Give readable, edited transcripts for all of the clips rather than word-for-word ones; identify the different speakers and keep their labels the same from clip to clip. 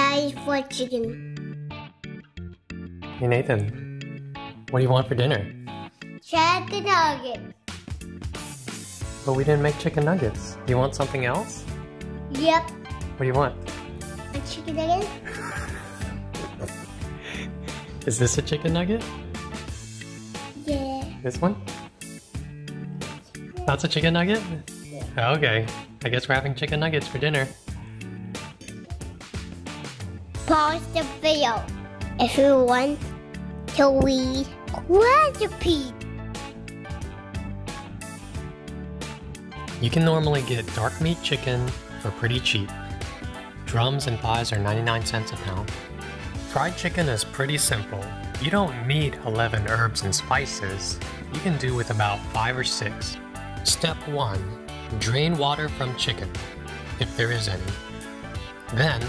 Speaker 1: Daddy for chicken.
Speaker 2: Hey Nathan, what do you want for dinner?
Speaker 1: Chicken nuggets.
Speaker 2: But we didn't make chicken nuggets. Do you want something else?
Speaker 1: Yep.
Speaker 2: What do you want?
Speaker 1: A chicken nugget?
Speaker 2: Is this a chicken nugget?
Speaker 1: Yeah.
Speaker 2: This one? That's a chicken nugget?
Speaker 1: Yeah.
Speaker 2: Okay, I guess we're having chicken nuggets for dinner.
Speaker 1: Pause the video if you want to read recipe.
Speaker 2: You can normally get dark meat chicken for pretty cheap. Drums and thighs are 99 cents a pound. Fried chicken is pretty simple. You don't need 11 herbs and spices. You can do with about 5 or 6. Step 1. Drain water from chicken, if there is any. Then,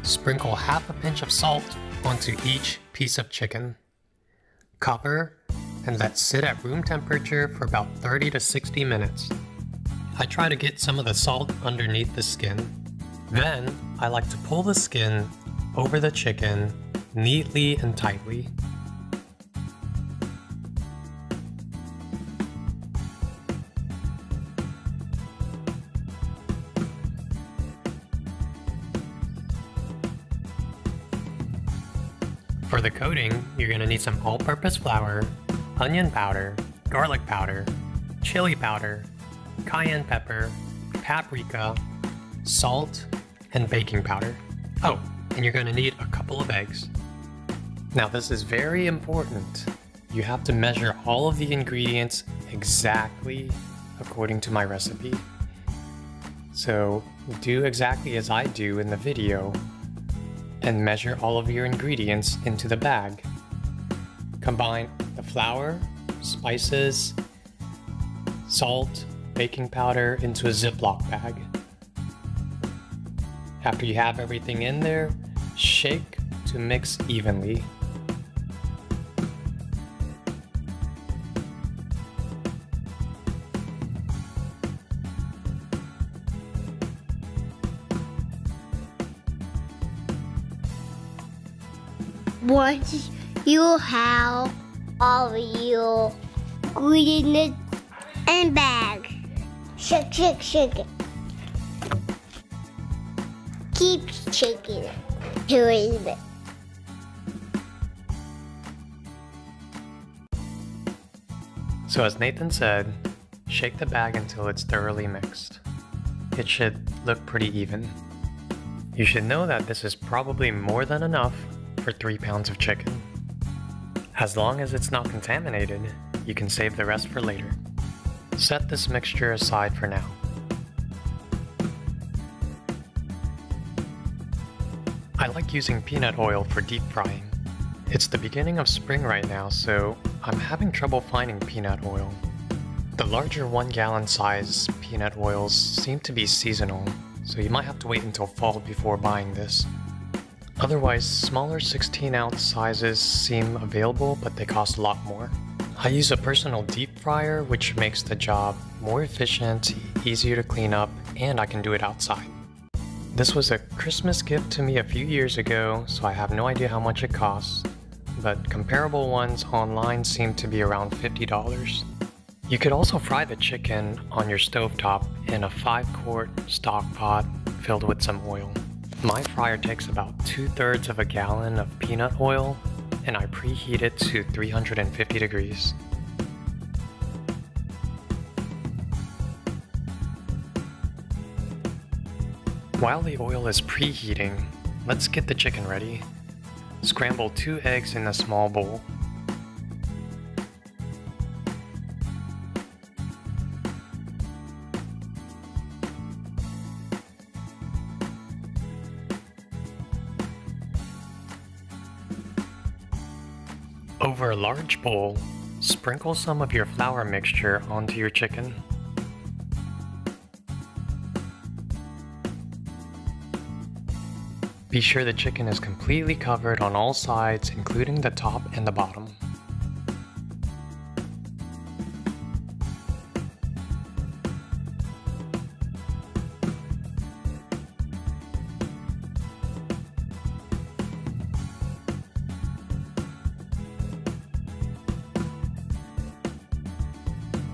Speaker 2: sprinkle half a pinch of salt onto each piece of chicken. Cover and let sit at room temperature for about 30 to 60 minutes. I try to get some of the salt underneath the skin. Then, I like to pull the skin over the chicken neatly and tightly. For the coating, you're going to need some all-purpose flour, onion powder, garlic powder, chili powder, cayenne pepper, paprika, salt, and baking powder. Oh, and you're going to need a couple of eggs. Now this is very important. You have to measure all of the ingredients exactly according to my recipe. So do exactly as I do in the video and measure all of your ingredients into the bag. Combine the flour, spices, salt, baking powder into a Ziploc bag. After you have everything in there, shake to mix evenly.
Speaker 1: Once you have all your ingredients in bag, shake, shake, shake it. Keep shaking it to a bit.
Speaker 2: So as Nathan said, shake the bag until it's thoroughly mixed. It should look pretty even. You should know that this is probably more than enough for 3 pounds of chicken. As long as it's not contaminated, you can save the rest for later. Set this mixture aside for now. I like using peanut oil for deep frying. It's the beginning of spring right now, so I'm having trouble finding peanut oil. The larger 1-gallon size peanut oils seem to be seasonal, so you might have to wait until fall before buying this. Otherwise, smaller 16-ounce sizes seem available, but they cost a lot more. I use a personal deep fryer, which makes the job more efficient, easier to clean up, and I can do it outside. This was a Christmas gift to me a few years ago, so I have no idea how much it costs, but comparable ones online seem to be around $50. You could also fry the chicken on your stovetop in a 5-quart stock pot filled with some oil. My fryer takes about 2/3 of a gallon of peanut oil, and I preheat it to 350 degrees. While the oil is preheating, let's get the chicken ready. Scramble 2 eggs in a small bowl. Over a large bowl, sprinkle some of your flour mixture onto your chicken. Be sure the chicken is completely covered on all sides, including the top and the bottom.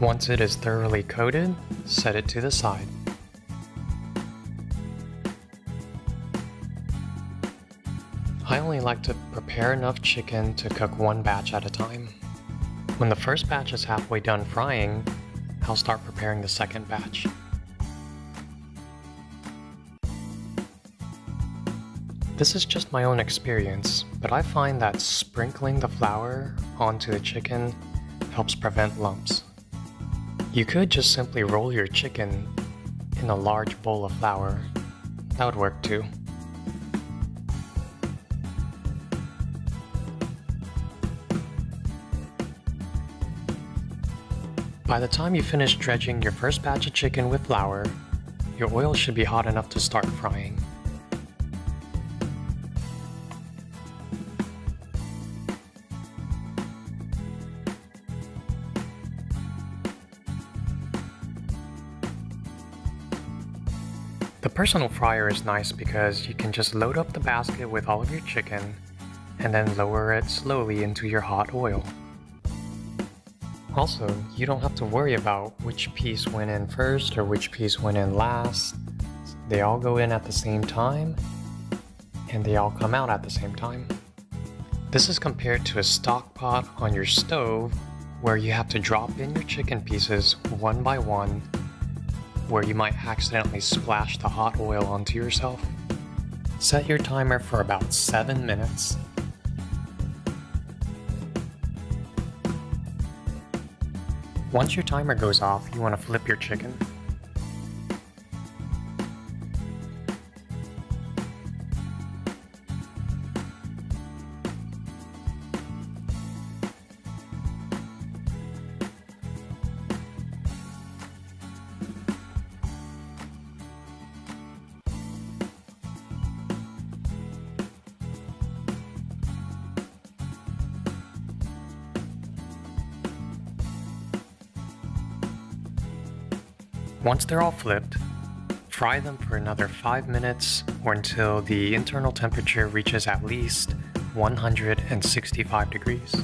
Speaker 2: Once it is thoroughly coated, set it to the side. I only like to prepare enough chicken to cook one batch at a time. When the first batch is halfway done frying, I'll start preparing the second batch. This is just my own experience, but I find that sprinkling the flour onto the chicken helps prevent lumps. You could just simply roll your chicken in a large bowl of flour. That would work too. By the time you finish dredging your first batch of chicken with flour, your oil should be hot enough to start frying. The personal fryer is nice because you can just load up the basket with all of your chicken and then lower it slowly into your hot oil. Also, you don't have to worry about which piece went in first or which piece went in last. They all go in at the same time, and they all come out at the same time. This is compared to a stock pot on your stove, where you have to drop in your chicken pieces one by one, where you might accidentally splash the hot oil onto yourself. Set your timer for about 7 minutes. Once your timer goes off, you want to flip your chicken. Once they're all flipped, fry them for another 5 minutes or until the internal temperature reaches at least 165 degrees.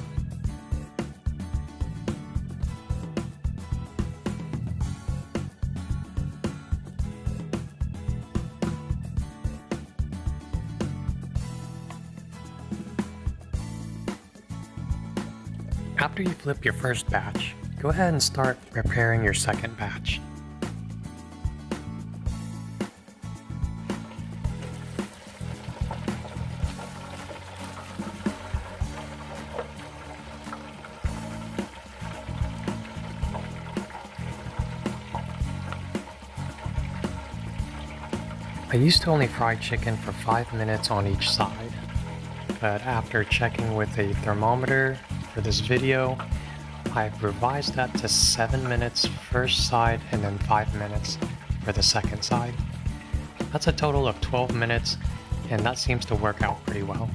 Speaker 2: After you flip your first batch, go ahead and start preparing your second batch. I used to only fry chicken for 5 minutes on each side, but after checking with a thermometer for this video, I've revised that to 7 minutes first side and then 5 minutes for the second side. That's a total of 12 minutes, and that seems to work out pretty well.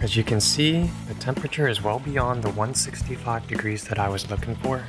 Speaker 2: As you can see, the temperature is well beyond the 165 degrees that I was looking for.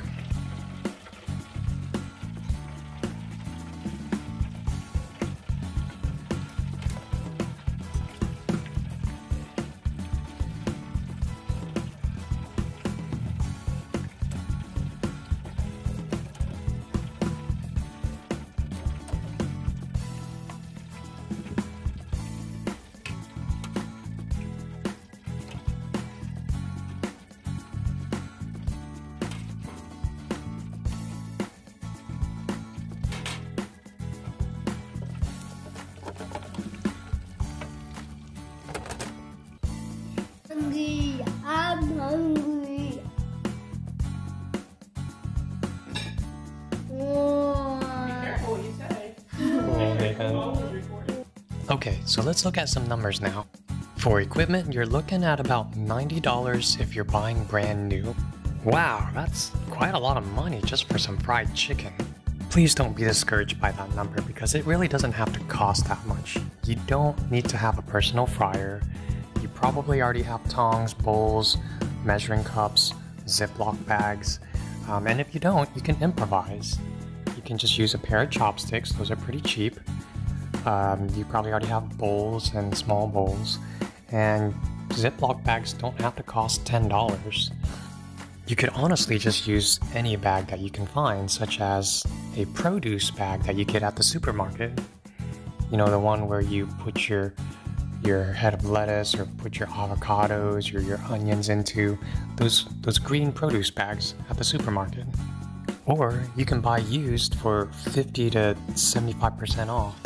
Speaker 1: I'm hungry.
Speaker 3: Careful what you say.
Speaker 2: Okay, so let's look at some numbers now. For equipment, you're looking at about $90 if you're buying brand new. Wow, that's quite a lot of money just for some fried chicken. Please don't be discouraged by that number because it really doesn't have to cost that much. You don't need to have a personal fryer. You probably already have tongs, bowls, measuring cups, Ziploc bags, and if you don't, you can improvise. You can just use a pair of chopsticks, those are pretty cheap. You probably already have bowls and small bowls, and Ziploc bags don't have to cost $10. You could honestly just use any bag that you can find, such as a produce bag that you get at the supermarket. You know, the one where you put your head of lettuce or put your avocados or your onions into, those green produce bags at the supermarket. Or you can buy used for 50 to 75% off.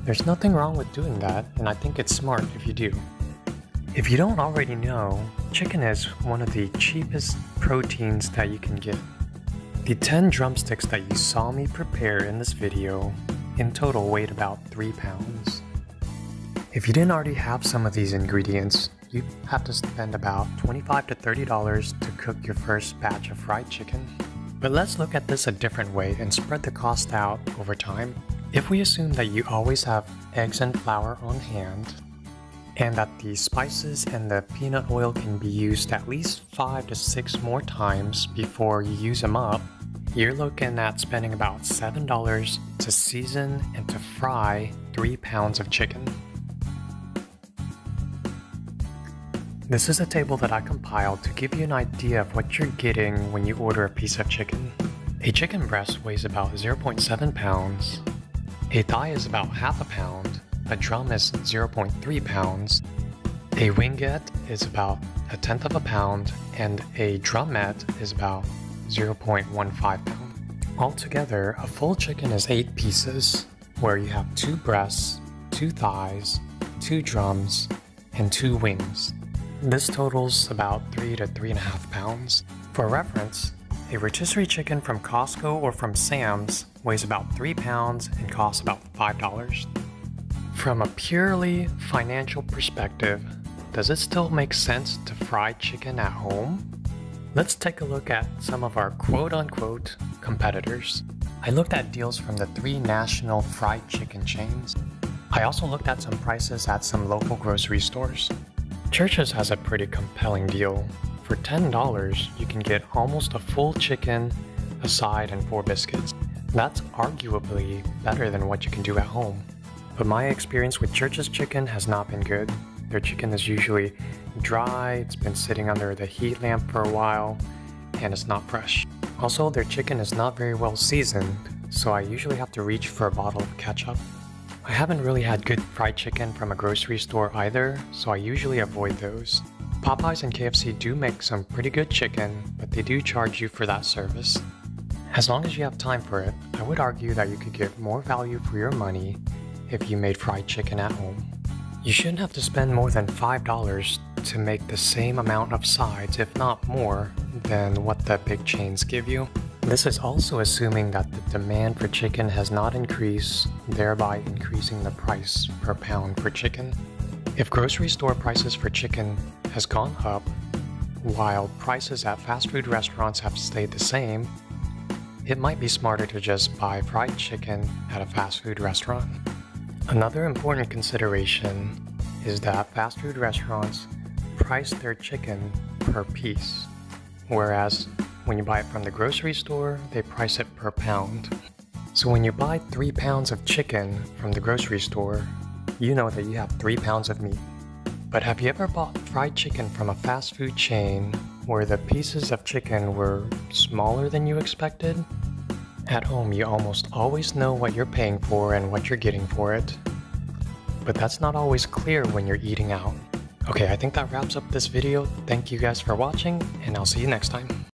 Speaker 2: There's nothing wrong with doing that, and I think it's smart if you do. If you don't already know, chicken is one of the cheapest proteins that you can get. The 10 drumsticks that you saw me prepare in this video in total weighed about 3 pounds. If you didn't already have some of these ingredients, you have to spend about $25 to $30 to cook your first batch of fried chicken. But let's look at this a different way and spread the cost out over time. If we assume that you always have eggs and flour on hand, and that the spices and the peanut oil can be used at least 5 to 6 more times before you use them up, you're looking at spending about $7 to season and to fry 3 pounds of chicken. This is a table that I compiled to give you an idea of what you're getting when you order a piece of chicken. A chicken breast weighs about 0.7 pounds, a thigh is about half a pound, a drum is 0.3 pounds, a wingette is about 1/10 of a pound, and a drumette is about 0.15 pound. Altogether, a full chicken is 8 pieces, where you have 2 breasts, 2 thighs, 2 drums, and 2 wings. This totals about 3 to 3.5 pounds. For reference, a rotisserie chicken from Costco or from Sam's weighs about 3 pounds and costs about $5. From a purely financial perspective, does it still make sense to fry chicken at home? Let's take a look at some of our quote-unquote competitors. I looked at deals from the 3 national fried chicken chains. I also looked at some prices at some local grocery stores. Church's has a pretty compelling deal. For $10, you can get almost a full chicken, a side, and 4 biscuits. That's arguably better than what you can do at home. But my experience with Church's chicken has not been good. Their chicken is usually dry, it's been sitting under the heat lamp for a while, and it's not fresh. Also, their chicken is not very well seasoned, so I usually have to reach for a bottle of ketchup. I haven't really had good fried chicken from a grocery store either, so I usually avoid those. Popeyes and KFC do make some pretty good chicken, but they do charge you for that service. As long as you have time for it, I would argue that you could get more value for your money if you made fried chicken at home. You shouldn't have to spend more than $5 to make the same amount of sides, if not more, than what the big chains give you. This is also assuming that the demand for chicken has not increased, thereby increasing the price per pound for chicken. If grocery store prices for chicken has gone up, while prices at fast food restaurants have stayed the same, it might be smarter to just buy fried chicken at a fast food restaurant. Another important consideration is that fast food restaurants price their chicken per piece, whereas when you buy it from the grocery store, they price it per pound. So when you buy 3 pounds of chicken from the grocery store, you know that you have 3 pounds of meat. But have you ever bought fried chicken from a fast food chain where the pieces of chicken were smaller than you expected? At home, you almost always know what you're paying for and what you're getting for it. But that's not always clear when you're eating out. Okay, I think that wraps up this video. Thank you guys for watching, and I'll see you next time.